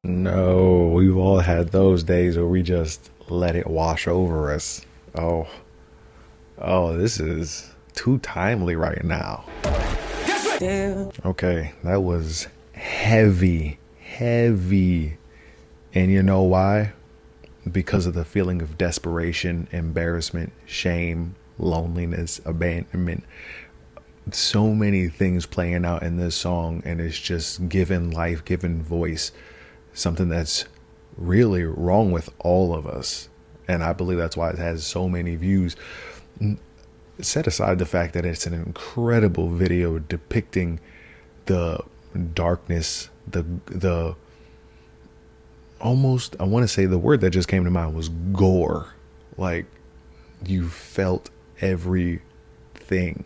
No, we've all had those days where we just let it wash over us. Oh, oh, this is too timely right now. Okay, that was heavy, heavy. And you know why? Because of the feeling of desperation, embarrassment, shame, loneliness, abandonment. So many things playing out in this song, and it's just given life, given voice, something that's really wrong with all of us. And I believe that's why it has so many views. Set aside the fact that it's an incredible video depicting the darkness, the almost, I want to say the word that just came to mind was gore. Like, you felt everything.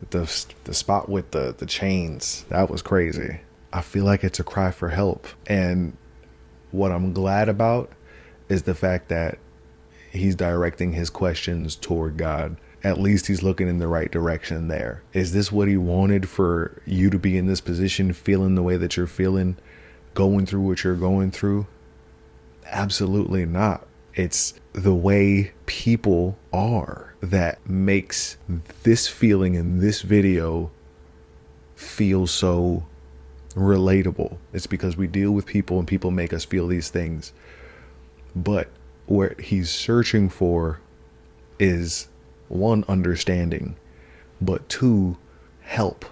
The spot with the chains, that was crazy. I feel like it's a cry for help. And what I'm glad about is the fact that he's directing his questions toward God. At least he's looking in the right direction there. Is this what he wanted for you to be in this position, feeling the way that you're feeling, going through what you're going through? Absolutely not. It's the way people are that makes this feeling in this video feel so relatable. It's because we deal with people and people make us feel these things. But what he's searching for is, one, understanding, but two, help,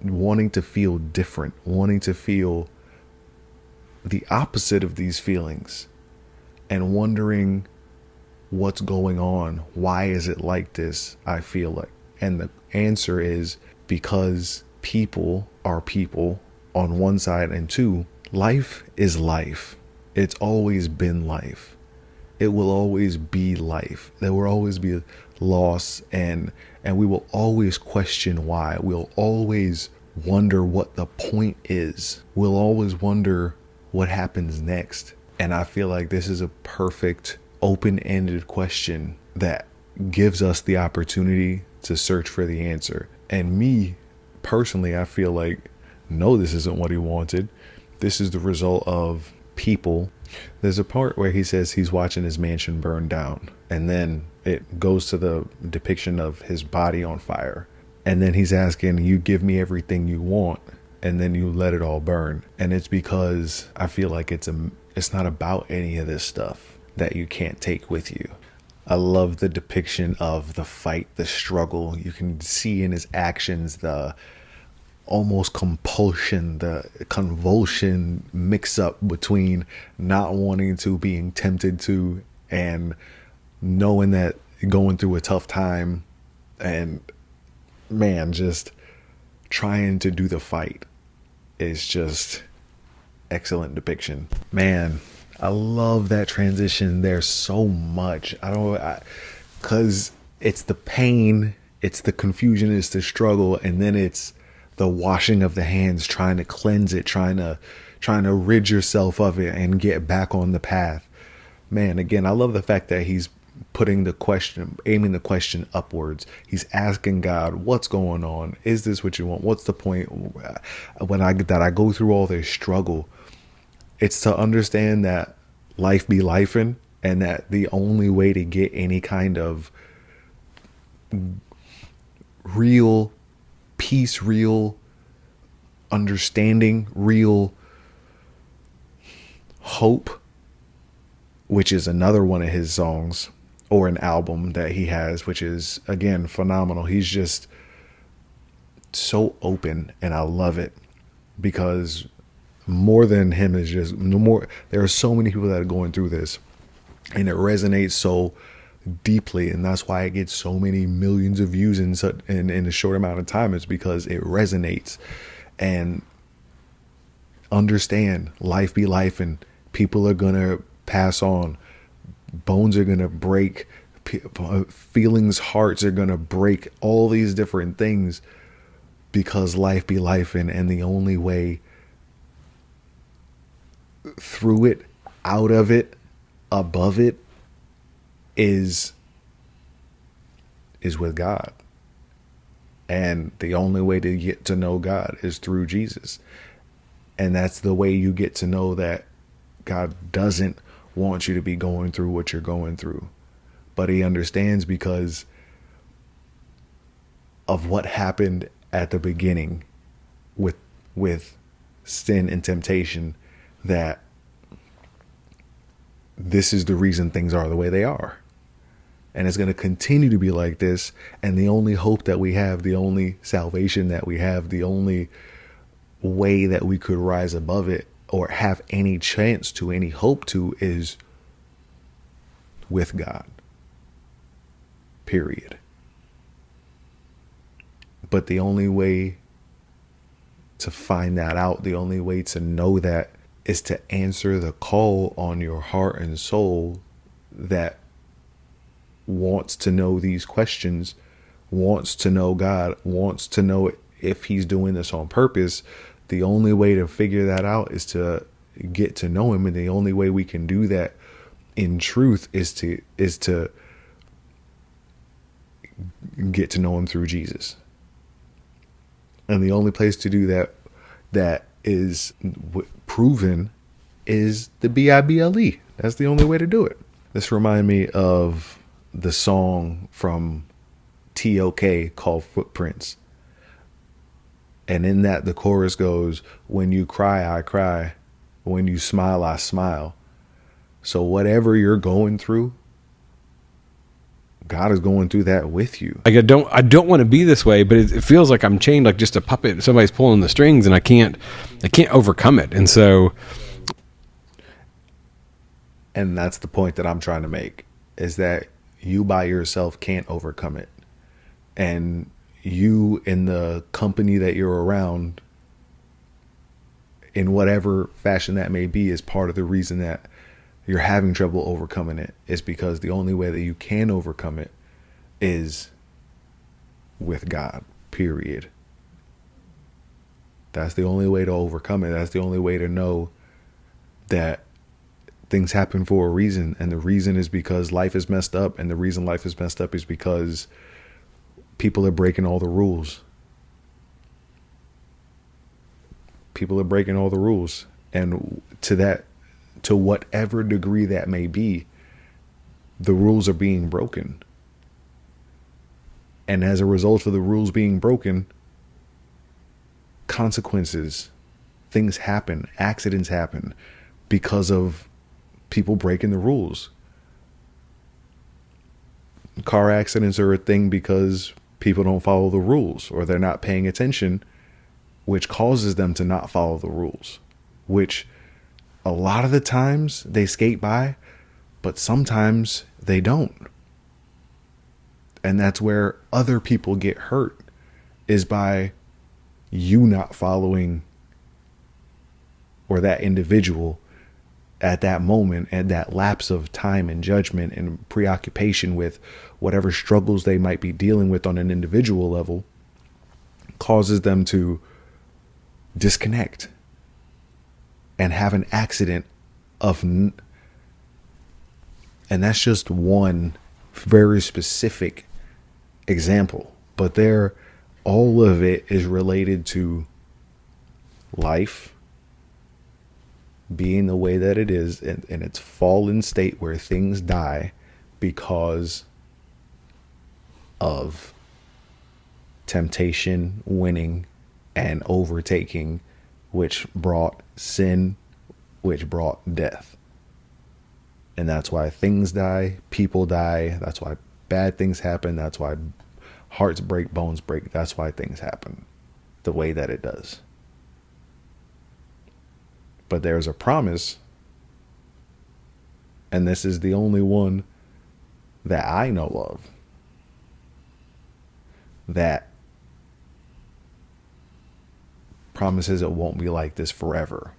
wanting to feel different, wanting to feel the opposite of these feelings, and wondering what's going on. Why is it like this? I feel like. And the answer is because people are people on one side, and two, life is life. It's always been life. It will always be life. There will always be loss, and we will always question why. We'll always wonder what the point is. We'll always wonder what happens next. And I feel like this is a perfect open-ended question that gives us the opportunity to search for the answer. And me personally, I feel like, no, this isn't what he wanted. This is the result of people. There's a part where he says he's watching his mansion burn down, and then it goes to the depiction of his body on fire. And then he's asking, you give me everything you want, and then you let it all burn. And it's because I feel like it's not about any of this stuff that you can't take with you. I love the depiction of the fight, the struggle. You can see in his actions the almost compulsion, the convulsion mix up between not wanting to, being tempted to, and knowing that going through a tough time, and man, just trying to do the fight is just excellent depiction. Man, I love that transition there so much. Because it's the pain, it's the confusion, it's the struggle, and then it's the washing of the hands, trying to cleanse it, trying to rid yourself of it and get back on the path. Man, again, I love the fact that he's putting the question, aiming the question upwards. He's asking God, what's going on? Is this what you want? What's the point? When I go through all this struggle, it's to understand that life be lifing, and that the only way to get any kind of real peace, real understanding, real hope, which is another one of his songs or an album that he has, which is, again, phenomenal. He's just so open, and I love it, because more than him is just no more. There are so many people that are going through this, and it resonates so deeply, and that's why it gets so many millions of views in a short amount of time. It's because it resonates. And understand, life be life, and people are gonna pass on, bones are gonna break, feelings, hearts are gonna break, all these different things, because life be life, and the only way through it, out of it, above it is with God. And the only way to get to know God is through Jesus. And that's the way you get to know that God doesn't want you to be going through what you're going through, but he understands because of what happened at the beginning with sin and temptation, that this is the reason things are the way they are. And it's going to continue to be like this. And the only hope that we have, the only salvation that we have, the only way that we could rise above it or have any chance to, any hope to, is with God. Period. But the only way to find that out, the only way to know that, is to answer the call on your heart and soul that wants to know these questions, wants to know God, wants to know if he's doing this on purpose. The only way to figure that out is to get to know him. And the only way we can do that in truth is to get to know him through Jesus. And the only place to do that is proven is the Bible. That's the only way to do it. This reminded me of the song from TWUR called Footprints. And in that, the chorus goes, when you cry, I cry. When you smile, I smile. So whatever you're going through, God is going through that with you. Like I don't want to be this way, but it feels like I'm chained like just a puppet. Somebody's pulling the strings, and I can't overcome it. And so, and that's the point that I'm trying to make, is that you by yourself can't overcome it. And you, in the company that you're around, in whatever fashion that may be, is part of the reason that you're having trouble overcoming it. Is because the only way that you can overcome it is with God, period. That's the only way to overcome it. That's the only way to know that things happen for a reason. And the reason is because life is messed up. And the reason life is messed up is because people are breaking all the rules. People are breaking all the rules. And to whatever degree that may be, the rules are being broken. And as a result of the rules being broken, consequences, things happen, accidents happen because of people breaking the rules. Car accidents are a thing because people don't follow the rules, or they're not paying attention, which causes them to not follow the rules, which a lot of the times they skate by, but sometimes they don't. And that's where other people get hurt, is by you not following, or that individual at that moment, and that lapse of time and judgment and preoccupation with whatever struggles they might be dealing with on an individual level, causes them to disconnect and have an accident and that's just one very specific example, but all of it is related to life being the way that it is, in its fallen state, where things die because of temptation winning and overtaking, which brought sin, which brought death. And that's why things die, people die. That's why bad things happen. That's why hearts break, bones break. That's why things happen the way that it does. But there's a promise, and this is the only one that I know of, that promises it won't be like this forever.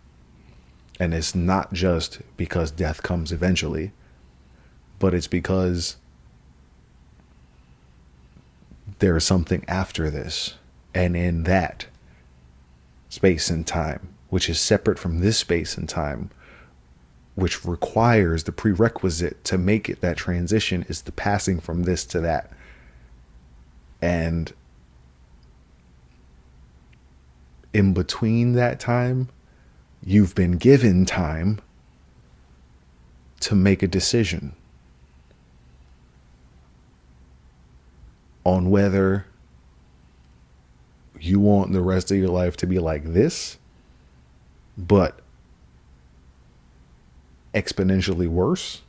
And it's not just because death comes eventually, but it's because there is something after this. And in that space and time, which is separate from this space and time, which requires the prerequisite to make it that transition, is the passing from this to that. And in between that time, you've been given time to make a decision on whether you want the rest of your life to be like this, but exponentially worse,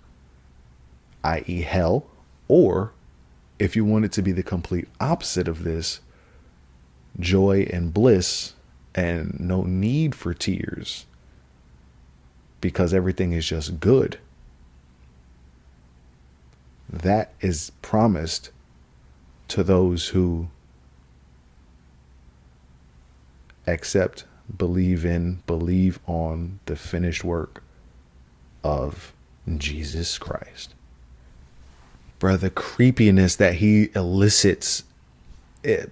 i.e. hell, or if you want it to be the complete opposite of this, joy and bliss and no need for tears because everything is just good. That is promised to those who accept, believe on the finished work of Jesus Christ. Bruh, the creepiness that he elicits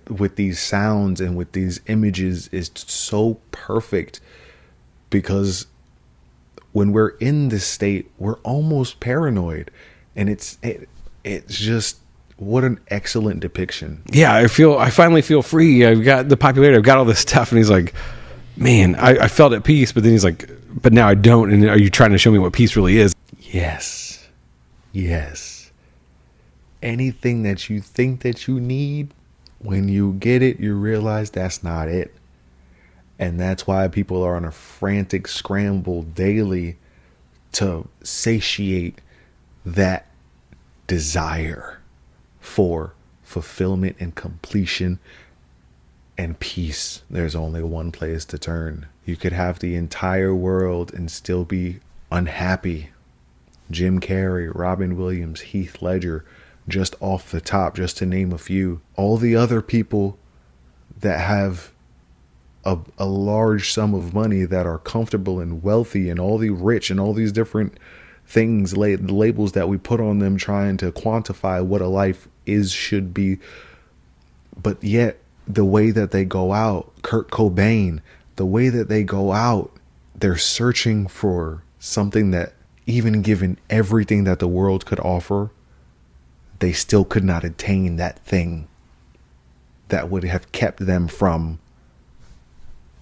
with these sounds and with these images is so perfect, because when we're in this state, we're almost paranoid, and it's just, what an excellent depiction. Yeah, I finally feel free. I've got the popularity. I've got all this stuff. And he's like, man, I felt at peace. But then he's like, but now I don't. And are you trying to show me what peace really is? Yes. Yes. Anything that you think that you need, when you get it, you realize that's not it. And that's why people are on a frantic scramble daily to satiate that desire for fulfillment and completion and peace. There's only one place to turn. You could have the entire world and still be unhappy. Jim Carrey, Robin Williams, Heath Ledger, just off the top, just to name a few. All the other people that have a large sum of money, that are comfortable and wealthy, and all the rich, and all these different things, labels that we put on them, trying to quantify what a life is, should be. But yet the way that they go out, Kurt Cobain, the way that they go out, they're searching for something that, even given everything that the world could offer, they still could not attain that thing that would have kept them from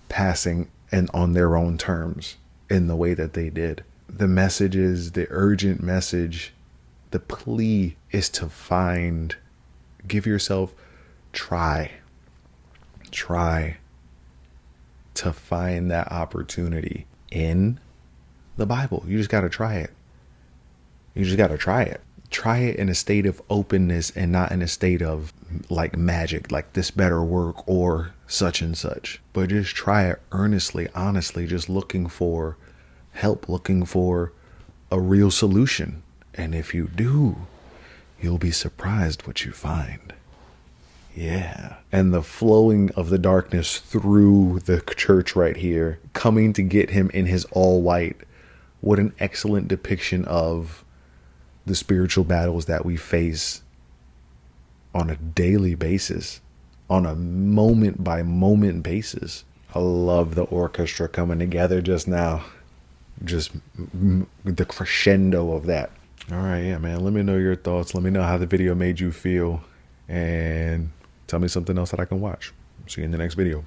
passing and on their own terms in the way that they did. The message is, the urgent message, the plea is to give yourself, try to find that opportunity in the Bible. You just got to try it. You just got to try it. Try it in a state of openness, and not in a state of like magic, like this better work or such and such. But just try it earnestly, honestly, just looking for help, looking for a real solution. And if you do, you'll be surprised what you find. Yeah. And the flowing of the darkness through the church right here, coming to get him in his all white. What an excellent depiction of the spiritual battles that we face on a daily basis, on a moment by moment basis. I love the orchestra coming together just now. Just the crescendo of that. All right, yeah, man. Let me know your thoughts. Let me know how the video made you feel. And tell me something else that I can watch. See you in the next video.